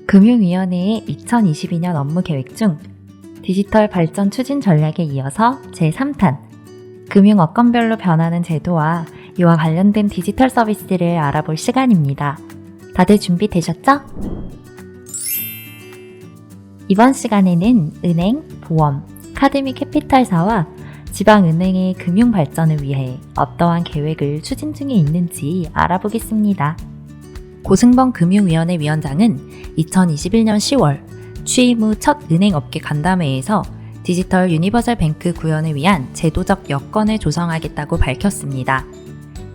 금융위원회의 2022년 업무 계획 중 디지털 발전 추진 전략에 이어서 제3탄 금융업권별로 변하는 제도와 이와 관련된 디지털 서비스를 알아볼 시간입니다. 다들 준비되셨죠? 이번 시간에는 은행, 보험, 카드 및 캐피탈사와 지방은행의 금융 발전을 위해 어떠한 계획을 추진 중에 있는지 알아보겠습니다. 고승범 금융위원회 위원장은 2021년 10월 취임 후 첫 은행업계 간담회에서 디지털 유니버설 뱅크 구현을 위한 제도적 여건을 조성하겠다고 밝혔습니다.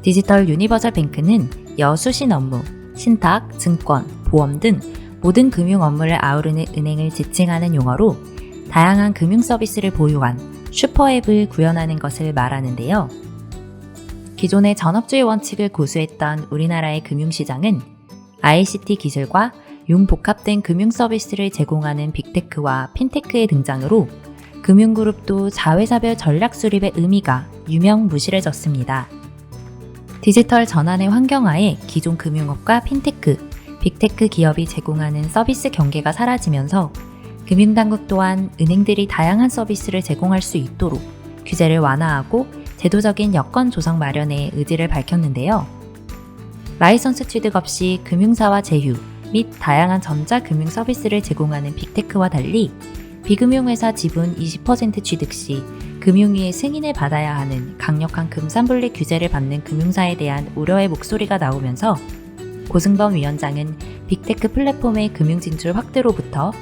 디지털 유니버설 뱅크는 여수신 업무, 신탁, 증권, 보험 등 모든 금융 업무를 아우르는 은행을 지칭하는 용어로 다양한 금융 서비스를 보유한 슈퍼앱을 구현하는 것을 말하는데요. 기존의 전업주의 원칙을 고수했던 우리나라의 금융시장은 ICT 기술과 융복합된 금융 서비스를 제공하는 빅테크와 핀테크의 등장으로 금융그룹도 자회사별 전략 수립의 의미가 유명무실해졌습니다. 디지털 전환의 환경하에 기존 금융업과 핀테크, 빅테크 기업이 제공하는 서비스 경계가 사라지면서 금융당국 또한 은행들이 다양한 서비스를 제공할 수 있도록 규제를 완화하고 제도적인 여건 조성 마련에 의지를 밝혔는데요. 라이선스 취득 없이 금융사와 제휴 및 다양한 전자금융 서비스를 제공하는 빅테크와 달리 비금융회사 지분 20% 취득 시 금융위의 승인을 받아야 하는 강력한 금산분리 규제를 받는 금융사에 대한 우려의 목소리가 나오면서 고승범 위원장은 빅테크 플랫폼의 금융 진출 확대로부터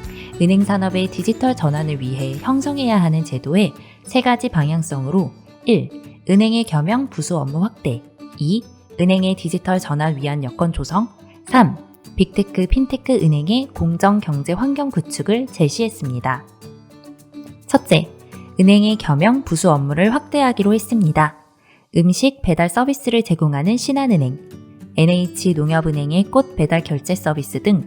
은행 산업의 디지털 전환을 위해 형성해야 하는 제도의 세 가지 방향성으로 1. 은행의 겸용 부수 업무 확대 2. 은행의 디지털 전환 위한 여건 조성 3. 빅테크, 핀테크 은행의 공정 경제 환경 구축을 제시했습니다. 첫째, 은행의 겸용 부수 업무를 확대하기로 했습니다. 음식 배달 서비스를 제공하는 신한은행, NH농협은행의 꽃 배달 결제 서비스 등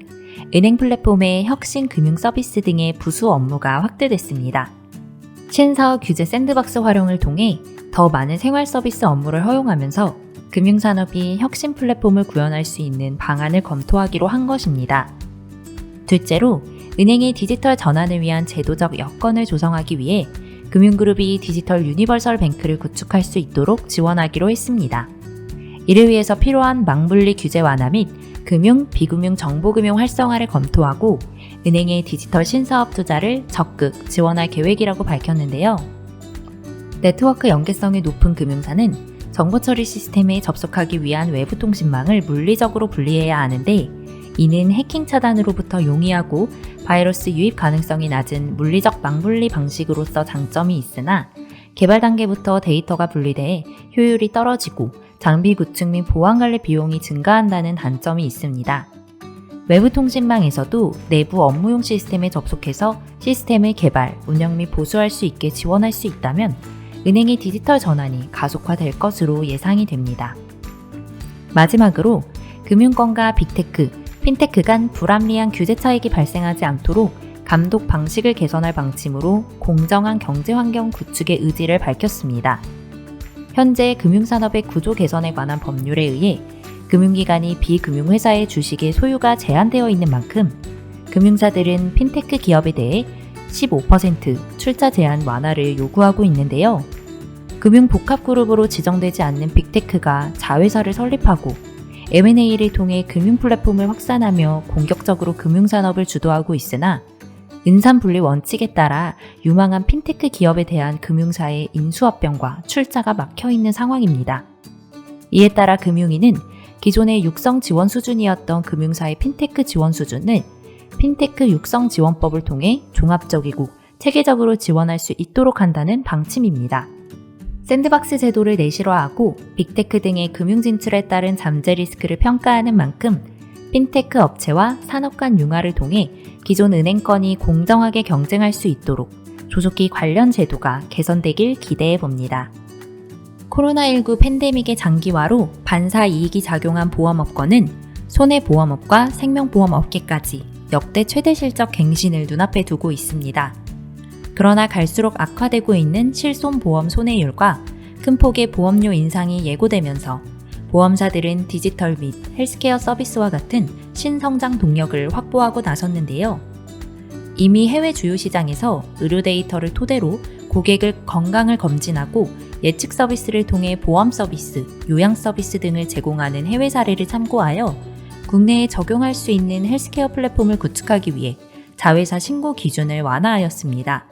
은행 플랫폼의 혁신 금융 서비스 등의 부수 업무가 확대됐습니다. 신사업 규제 샌드박스 활용을 통해 더 많은 생활 서비스 업무를 허용하면서 금융산업이 혁신 플랫폼을 구현할 수 있는 방안을 검토하기로 한 것입니다. 둘째로, 은행의 디지털 전환을 위한 제도적 여건을 조성하기 위해 금융그룹이 디지털 유니버설 뱅크를 구축할 수 있도록 지원하기로 했습니다. 이를 위해서 필요한 망분리 규제 완화 및 금융, 비금융 정보금융 활성화를 검토하고 은행의 디지털 신사업 투자를 적극 지원할 계획이라고 밝혔는데요. 네트워크 연계성이 높은 금융사는 정보 처리 시스템에 접속하기 위한 외부 통신망을 물리적으로 분리해야 하는데 이는 해킹 차단으로부터 용이하고 바이러스 유입 가능성이 낮은 물리적 망분리 방식으로서 장점이 있으나 개발 단계부터 데이터가 분리돼 효율이 떨어지고 장비 구축 및 보안 관리 비용이 증가한다는 단점이 있습니다. 외부 통신망에서도 내부 업무용 시스템에 접속해서 시스템을 개발, 운영 및 보수할 수 있게 지원할 수 있다면 은행의 디지털 전환이 가속화될 것으로 예상이 됩니다. 마지막으로 금융권과 빅테크, 핀테크 간 불합리한 규제 차익이 발생하지 않도록 감독 방식을 개선할 방침으로 공정한 경제 환경 구축의 의지를 밝혔습니다. 현재 금융산업의 구조 개선에 관한 법률에 의해 금융기관이 비금융회사의 주식의 소유가 제한되어 있는 만큼 금융사들은 핀테크 기업에 대해 15% 출자 제한 완화를 요구하고 있는데요. 금융복합그룹으로 지정되지 않는 빅테크가 자회사를 설립하고 M&A를 통해 금융 플랫폼을 확산하며 공격적으로 금융산업을 주도하고 있으나 은산분리 원칙에 따라 유망한 핀테크 기업에 대한 금융사의 인수합병과 출자가 막혀있는 상황입니다. 이에 따라 금융위는 기존의 육성 지원 수준이었던 금융사의 핀테크 지원 수준을 핀테크 육성 지원법을 통해 종합적이고 체계적으로 지원할 수 있도록 한다는 방침입니다. 샌드박스 제도를 내실화하고 빅테크 등의 금융 진출에 따른 잠재 리스크를 평가하는 만큼 핀테크 업체와 산업 간 융화를 통해 기존 은행권이 공정하게 경쟁할 수 있도록 조속히 관련 제도가 개선되길 기대해 봅니다. 코로나19 팬데믹의 장기화로 반사 이익이 작용한 보험업권은 손해보험업과 생명보험업계까지 역대 최대 실적 갱신을 눈앞에 두고 있습니다. 그러나 갈수록 악화되고 있는 실손보험 손해율과 큰 폭의 보험료 인상이 예고되면서 보험사들은 디지털 및 헬스케어 서비스와 같은 신성장 동력을 확보하고 나섰는데요. 이미 해외 주요 시장에서 의료 데이터를 토대로 고객의 건강을 검진하고 예측 서비스를 통해 보험 서비스, 요양 서비스 등을 제공하는 해외 사례를 참고하여 국내에 적용할 수 있는 헬스케어 플랫폼을 구축하기 위해 자회사 신고 기준을 완화하였습니다.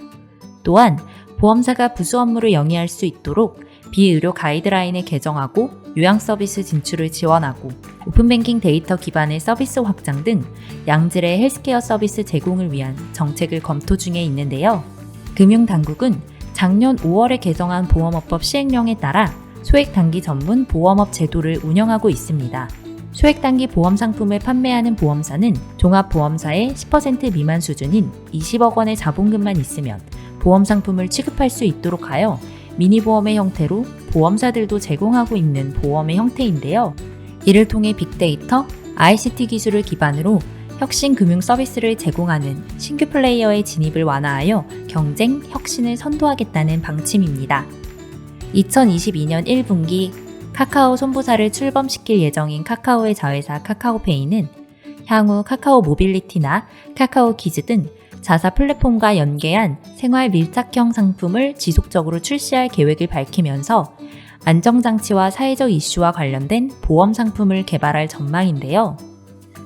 또한 보험사가 부수 업무를 영위할 수 있도록 비의료 가이드라인을 개정하고 요양 서비스 진출을 지원하고 오픈뱅킹 데이터 기반의 서비스 확장 등 양질의 헬스케어 서비스 제공을 위한 정책을 검토 중에 있는데요. 금융당국은 작년 5월에 개정한 보험업법 시행령에 따라 소액단기 전문 보험업 제도를 운영하고 있습니다. 소액단기 보험 상품을 판매하는 보험사는 종합보험사의 10% 미만 수준인 20억 원의 자본금만 있으면 보험 상품을 취급할 수 있도록 하여 미니보험의 형태로 보험사들도 제공하고 있는 보험의 형태인데요. 이를 통해 빅데이터, ICT 기술을 기반으로 혁신 금융 서비스를 제공하는 신규 플레이어의 진입을 완화하여 경쟁, 혁신을 선도하겠다는 방침입니다. 2022년 1분기 카카오 손보사를 출범시킬 예정인 카카오의 자회사 카카오페이는 향후 카카오 모빌리티나 카카오 키즈 등 자사 플랫폼과 연계한 생활 밀착형 상품을 지속적으로 출시할 계획을 밝히면서 안정장치와 사회적 이슈와 관련된 보험 상품을 개발할 전망인데요.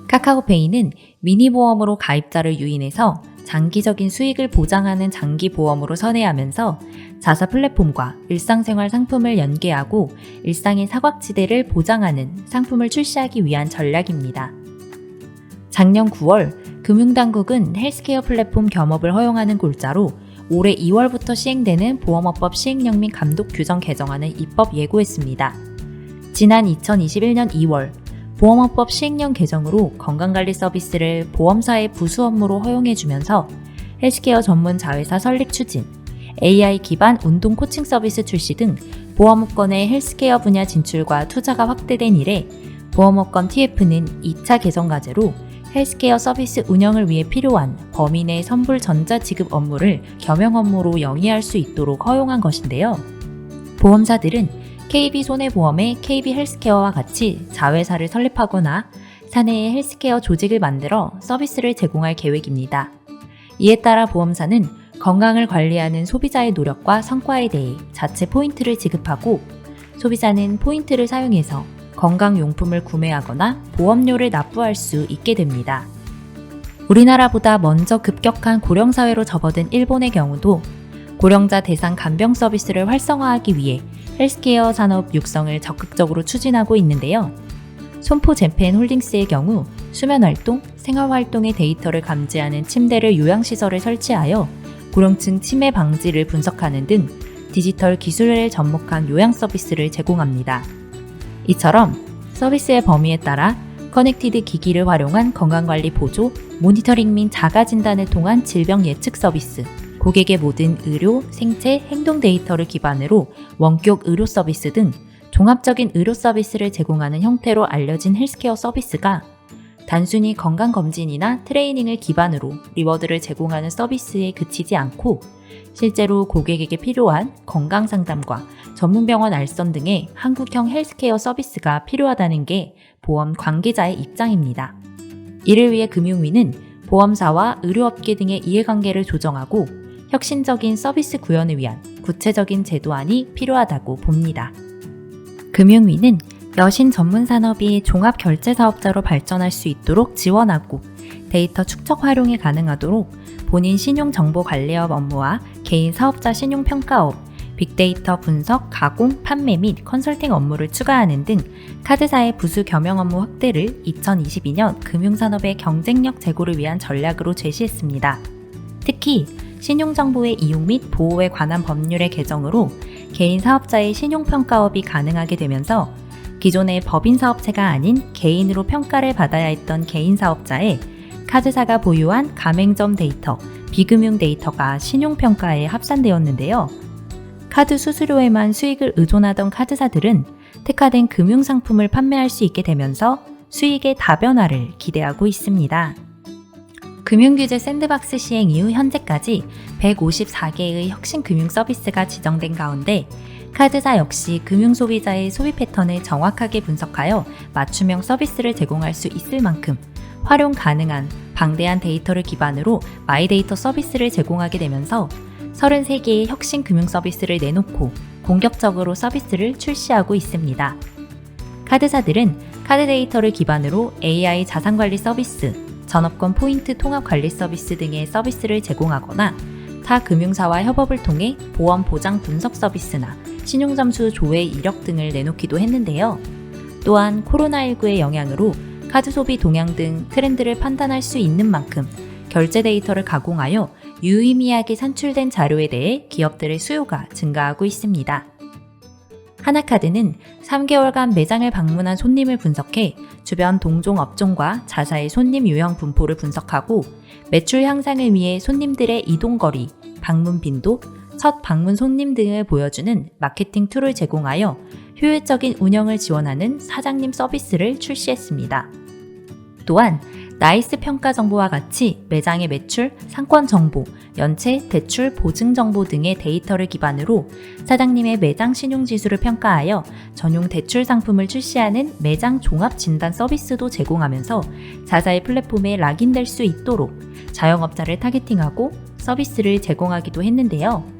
카카오페이는 미니보험으로 가입자를 유인해서 장기적인 수익을 보장하는 장기보험으로 선회하면서 자사 플랫폼과 일상생활 상품을 연계하고 일상의 사각지대를 보장하는 상품을 출시하기 위한 전략입니다. 작년 9월 금융당국은 헬스케어 플랫폼 겸업을 허용하는 골자로 올해 2월부터 시행되는 보험업법 시행령 및 감독 규정 개정안을 입법 예고했습니다. 지난 2021년 2월 보험업법 시행령 개정으로 건강관리 서비스를 보험사의 부수 업무로 허용해주면서 헬스케어 전문 자회사 설립 추진, AI 기반 운동 코칭 서비스 출시 등 보험업권의 헬스케어 분야 진출과 투자가 확대된 이래 보험업권 TF는 2차 개정 과제로 헬스케어 서비스 운영을 위해 필요한 범위 내 선불 전자지급 업무를 겸용 업무로 영위할 수 있도록 허용한 것인데요. 보험사들은 KB손해보험의 KB헬스케어와 같이 자회사를 설립하거나 사내에 헬스케어 조직을 만들어 서비스를 제공할 계획입니다. 이에 따라 보험사는 건강을 관리하는 소비자의 노력과 성과에 대해 자체 포인트를 지급하고 소비자는 포인트를 사용해서 건강용품을 구매하거나 보험료를 납부할 수 있게 됩니다. 우리나라보다 먼저 급격한 고령사회로 접어든 일본의 경우도 고령자 대상 간병 서비스를 활성화하기 위해 헬스케어 산업 육성을 적극적으로 추진하고 있는데요. 손포재팬홀딩스의 경우 수면활동, 생활활동의 데이터를 감지하는 침대를 요양시설에 설치하여 고령층 치매 방지를 분석하는 등 디지털 기술에 접목한 요양 서비스를 제공합니다. 이처럼 서비스의 범위에 따라 커넥티드 기기를 활용한 건강관리 보조, 모니터링 및 자가진단을 통한 질병 예측 서비스, 고객의 모든 의료, 생체, 행동 데이터를 기반으로 원격 의료 서비스 등 종합적인 의료 서비스를 제공하는 형태로 알려진 헬스케어 서비스가 단순히 건강검진이나 트레이닝을 기반으로 리워드를 제공하는 서비스에 그치지 않고 실제로 고객에게 필요한 건강상담과 전문병원 알선 등의 한국형 헬스케어 서비스가 필요하다는 게 보험 관계자의 입장입니다. 이를 위해 금융위는 보험사와 의료업계 등의 이해관계를 조정하고 혁신적인 서비스 구현을 위한 구체적인 제도안이 필요하다고 봅니다. 금융위는 여신 전문 산업이 종합 결제 사업자로 발전할 수 있도록 지원하고 데이터 축적 활용이 가능하도록 본인 신용 정보 관리업 업무와 개인 사업자 신용 평가업, 빅데이터 분석, 가공, 판매 및 컨설팅 업무를 추가하는 등 카드사의 부수 겸용 업무 확대를 2022년 금융산업의 경쟁력 제고를 위한 전략으로 제시했습니다. 특히 신용정보의 이용 및 보호에 관한 법률의 개정으로 개인 사업자의 신용평가업이 가능하게 되면서 기존의 법인사업체가 아닌 개인으로 평가를 받아야 했던 개인사업자에 카드사가 보유한 가맹점 데이터, 비금융 데이터가 신용평가에 합산되었는데요. 카드 수수료에만 수익을 의존하던 카드사들은 특화된 금융상품을 판매할 수 있게 되면서 수익의 다변화를 기대하고 있습니다. 금융규제 샌드박스 시행 이후 현재까지 154개의 혁신 금융 서비스가 지정된 가운데 카드사 역시 금융소비자의 소비 패턴을 정확하게 분석하여 맞춤형 서비스를 제공할 수 있을 만큼 활용 가능한 방대한 데이터를 기반으로 마이데이터 서비스를 제공하게 되면서 33개의 혁신 금융 서비스를 내놓고 공격적으로 서비스를 출시하고 있습니다. 카드사들은 카드 데이터를 기반으로 AI 자산관리 서비스, 전업권 포인트 통합 관리 서비스 등의 서비스를 제공하거나 타 금융사와 협업을 통해 보험 보장 분석 서비스나 신용점수 조회 이력 등을 내놓기도 했는데요. 또한 코로나19의 영향으로 카드 소비 동향 등 트렌드를 판단할 수 있는 만큼 결제 데이터를 가공하여 유의미하게 산출된 자료에 대해 기업들의 수요가 증가하고 있습니다. 하나카드는 3개월간 매장을 방문한 손님을 분석해 주변 동종 업종과 자사의 손님 유형 분포를 분석하고 매출 향상을 위해 손님들의 이동거리, 방문 빈도, 첫 방문 손님 등을 보여주는 마케팅 툴을 제공하여 효율적인 운영을 지원하는 사장님 서비스를 출시했습니다. 또한 나이스 평가 정보와 같이 매장의 매출, 상권 정보, 연체, 대출, 보증 정보 등의 데이터를 기반으로 사장님의 매장 신용 지수를 평가하여 전용 대출 상품을 출시하는 매장 종합 진단 서비스도 제공하면서 자사의 플랫폼에 락인될 수 있도록 자영업자를 타겟팅하고 서비스를 제공하기도 했는데요.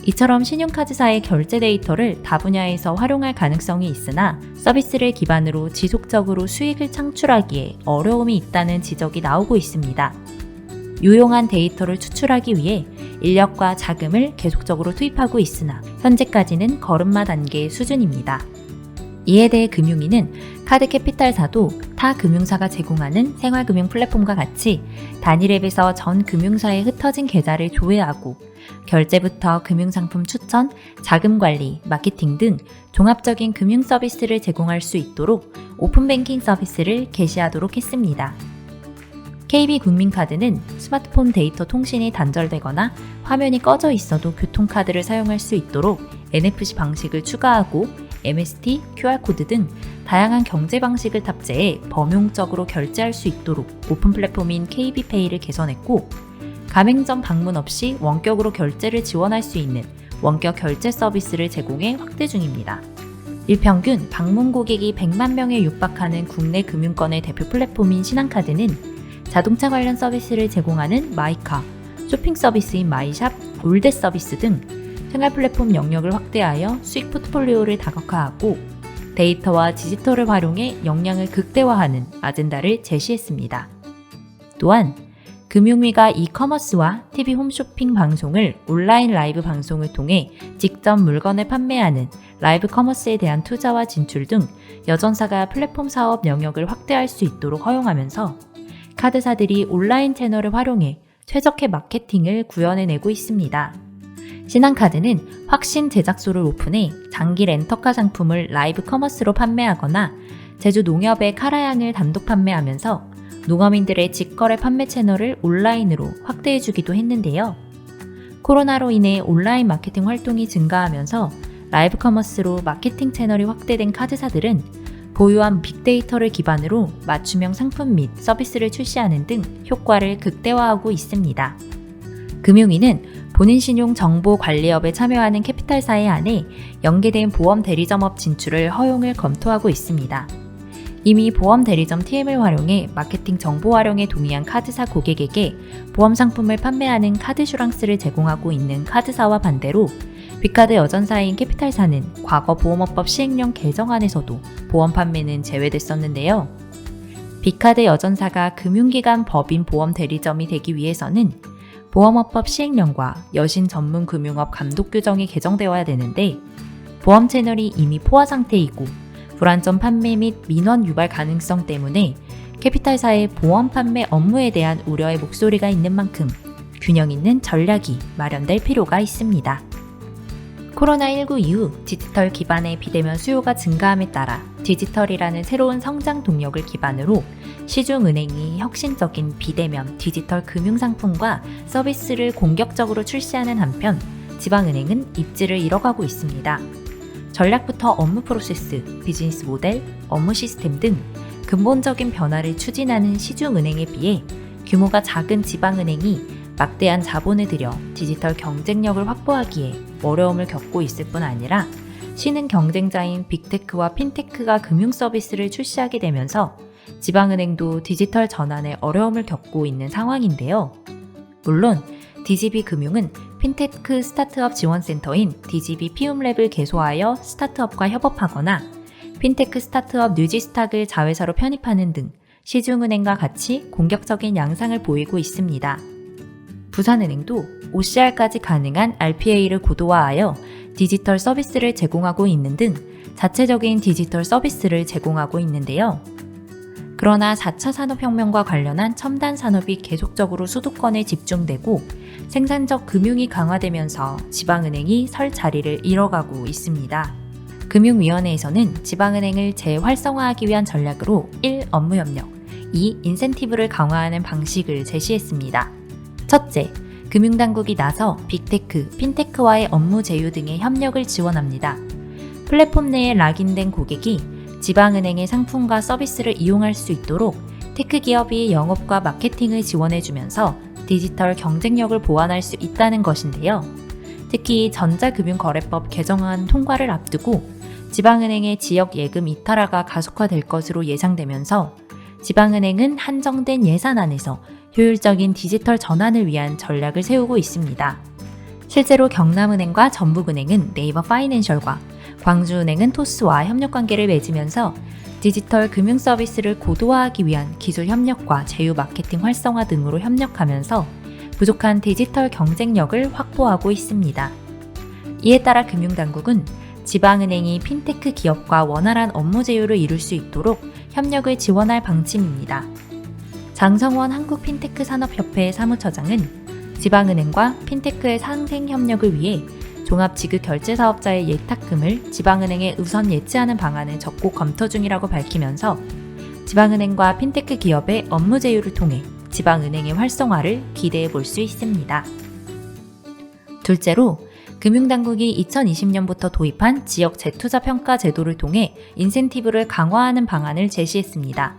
이처럼 신용카드사의 결제 데이터를 다 분야에서 활용할 가능성이 있으나 서비스를 기반으로 지속적으로 수익을 창출하기에 어려움이 있다는 지적이 나오고 있습니다. 유용한 데이터를 추출하기 위해 인력과 자금을 계속적으로 투입하고 있으나 현재까지는 걸음마 단계 수준입니다. 이에 대해 금융위는 카드캐피탈사도 타 금융사가 제공하는 생활금융 플랫폼과 같이 단일 앱에서 전 금융사에 흩어진 계좌를 조회하고 결제부터 금융상품 추천, 자금관리, 마케팅 등 종합적인 금융 서비스를 제공할 수 있도록 오픈뱅킹 서비스를 개시하도록 했습니다. KB국민카드는 스마트폰 데이터 통신이 단절되거나 화면이 꺼져 있어도 교통카드를 사용할 수 있도록 NFC 방식을 추가하고 MST, QR코드 등 다양한 경제 방식을 탑재해 범용적으로 결제할 수 있도록 오픈 플랫폼인 KB페이를 개선했고 가맹점 방문 없이 원격으로 결제를 지원할 수 있는 원격 결제 서비스를 제공해 확대 중입니다. 일평균 방문 고객이 100만 명에 육박하는 국내 금융권의 대표 플랫폼인 신한카드는 자동차 관련 서비스를 제공하는 마이카, 쇼핑 서비스인 마이샵, 올댓 서비스 등 생활 플랫폼 영역을 확대하여 수익 포트폴리오를 다각화하고 데이터와 디지털을 활용해 역량을 극대화하는 아젠다를 제시했습니다. 또한 금융위가 이커머스와 TV 홈쇼핑 방송을 온라인 라이브 방송을 통해 직접 물건을 판매하는 라이브 커머스에 대한 투자와 진출 등 여전사가 플랫폼 사업 영역을 확대할 수 있도록 허용하면서 카드사들이 온라인 채널을 활용해 최적의 마케팅을 구현해내고 있습니다. 신한카드는 확신 제작소를 오픈해 장기 렌터카 상품을 라이브 커머스로 판매하거나 제주 농협의 카라양을 단독 판매하면서 농어민들의 직거래 판매 채널을 온라인으로 확대해주기도 했는데요. 코로나로 인해 온라인 마케팅 활동이 증가하면서 라이브 커머스로 마케팅 채널이 확대된 카드사들은 보유한 빅데이터를 기반으로 맞춤형 상품 및 서비스를 출시하는 등 효과를 극대화하고 있습니다. 금융위는 본인 신용 정보 관리업에 참여하는 캐피탈사에 한해 연계된 보험 대리점업 진출을 허용을 검토하고 있습니다. 이미 보험 대리점 TM을 활용해 마케팅 정보 활용에 동의한 카드사 고객에게 보험 상품을 판매하는 카드슈랑스를 제공하고 있는 카드사와 반대로 빅카드 여전사인 캐피탈사는 과거 보험업법 시행령 개정안에서도 보험 판매는 제외됐었는데요. 빅카드 여전사가 금융기관 법인 보험 대리점이 되기 위해서는 보험업법 시행령과 여신 전문 금융업 감독 규정이 개정되어야 되는데 보험 채널이 이미 포화 상태이고 불안전 판매 및 민원 유발 가능성 때문에 캐피탈사의 보험 판매 업무에 대한 우려의 목소리가 있는 만큼 균형 있는 전략이 마련될 필요가 있습니다. 코로나19 이후 디지털 기반의 비대면 수요가 증가함에 따라 디지털이라는 새로운 성장 동력을 기반으로 시중은행이 혁신적인 비대면 디지털 금융상품과 서비스를 공격적으로 출시하는 한편 지방은행은 입지를 잃어가고 있습니다. 전략부터 업무 프로세스, 비즈니스 모델, 업무 시스템 등 근본적인 변화를 추진하는 시중은행에 비해 규모가 작은 지방은행이 막대한 자본을 들여 디지털 경쟁력을 확보하기에 어려움을 겪고 있을 뿐 아니라 신흥 경쟁자인 빅테크와 핀테크가 금융 서비스를 출시하게 되면서 지방은행도 디지털 전환에 어려움을 겪고 있는 상황인데요. 물론 DGB금융은 핀테크 스타트업 지원센터인 DGB 피움랩을 개소하여 스타트업과 협업하거나 핀테크 스타트업 뉴지스탁을 자회사로 편입하는 등 시중은행과 같이 공격적인 양상을 보이고 있습니다. 부산은행도 OCR까지 가능한 RPA를 고도화하여 디지털 서비스를 제공하고 있는 등 자체적인 디지털 서비스를 제공하고 있는데요. 그러나 4차 산업혁명과 관련한 첨단 산업이 계속적으로 수도권에 집중되고 생산적 금융이 강화되면서 지방은행이 설 자리를 잃어가고 있습니다. 금융위원회에서는 지방은행을 재활성화하기 위한 전략으로 1. 업무협력, 2. 인센티브를 강화하는 방식을 제시했습니다. 첫째, 금융당국이 나서 빅테크, 핀테크와의 업무 제휴 등의 협력을 지원합니다. 플랫폼 내에 락인된 고객이 지방은행의 상품과 서비스를 이용할 수 있도록 테크 기업이 영업과 마케팅을 지원해주면서 디지털 경쟁력을 보완할 수 있다는 것인데요. 특히 전자금융거래법 개정안 통과를 앞두고 지방은행의 지역 예금 이탈화가 가속화될 것으로 예상되면서 지방은행은 한정된 예산 안에서 효율적인 디지털 전환을 위한 전략을 세우고 있습니다. 실제로 경남은행과 전북은행은 네이버 파이낸셜과 광주은행은 토스와 협력관계를 맺으면서 디지털 금융 서비스를 고도화하기 위한 기술 협력과 제휴 마케팅 활성화 등으로 협력하면서 부족한 디지털 경쟁력을 확보하고 있습니다. 이에 따라 금융당국은 지방은행이 핀테크 기업과 원활한 업무 제휴를 이룰 수 있도록 협력을 지원할 방침입니다. 장성원 한국핀테크산업협회 사무처장은 지방은행과 핀테크의 상생 협력을 위해 종합지급결제사업자의 예탁금을 지방은행에 우선 예치하는 방안을 적극 검토 중이라고 밝히면서 지방은행과 핀테크 기업의 업무 제휴를 통해 지방은행의 활성화를 기대해 볼 수 있습니다. 둘째로, 금융당국이 2020년부터 도입한 지역 재투자 평가 제도를 통해 인센티브를 강화하는 방안을 제시했습니다.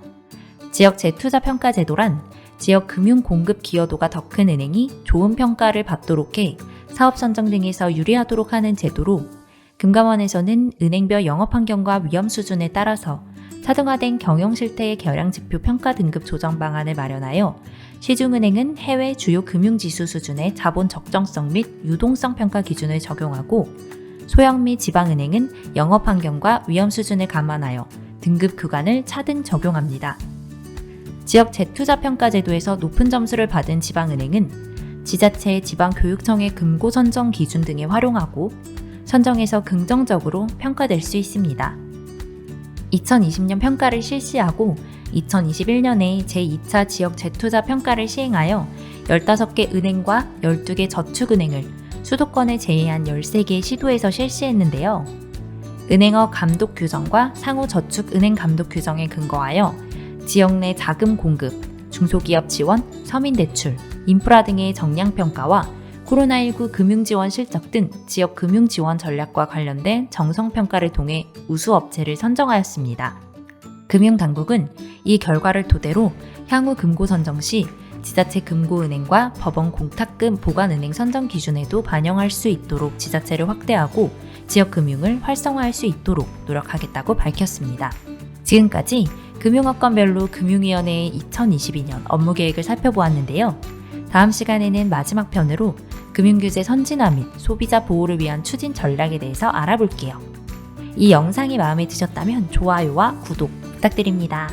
지역 재투자 평가 제도란 지역 금융 공급 기여도가 더 큰 은행이 좋은 평가를 받도록 해 사업 선정 등에서 유리하도록 하는 제도로, 금감원에서는 은행별 영업 환경과 위험 수준에 따라서 차등화된 경영 실태의 결양 지표 평가 등급 조정 방안을 마련하여 시중은행은 해외 주요 금융지수 수준의 자본 적정성 및 유동성 평가 기준을 적용하고, 소형 및 지방은행은 영업 환경과 위험 수준을 감안하여 등급 구간을 차등 적용합니다. 지역 재투자 평가 제도에서 높은 점수를 받은 지방은행은 지자체, 지방교육청의 금고 선정 기준 등에 활용하고 선정에서 긍정적으로 평가될 수 있습니다. 2020년 평가를 실시하고 2021년에 제2차 지역 재투자 평가를 시행하여 15개 은행과 12개 저축은행을 수도권을 제외한 13개 시도에서 실시했는데요. 은행어 감독 규정과 상호 저축은행 감독 규정에 근거하여 지역 내 자금 공급, 중소기업 지원, 서민대출, 인프라 등의 정량평가와 코로나19 금융지원 실적 등 지역 금융지원 전략과 관련된 정성평가를 통해 우수업체를 선정하였습니다. 금융당국은 이 결과를 토대로 향후 금고 선정 시 지자체 금고은행과 법원 공탁금 보관은행 선정 기준에도 반영할 수 있도록 지자체를 확대하고 지역 금융을 활성화할 수 있도록 노력하겠다고 밝혔습니다. 지금까지 금융업권별로 금융위원회의 2022년 업무계획을 살펴보았는데요. 다음 시간에는 마지막 편으로 금융규제 선진화 및 소비자 보호를 위한 추진 전략에 대해서 알아볼게요. 이 영상이 마음에 드셨다면 좋아요와 구독 부탁드립니다.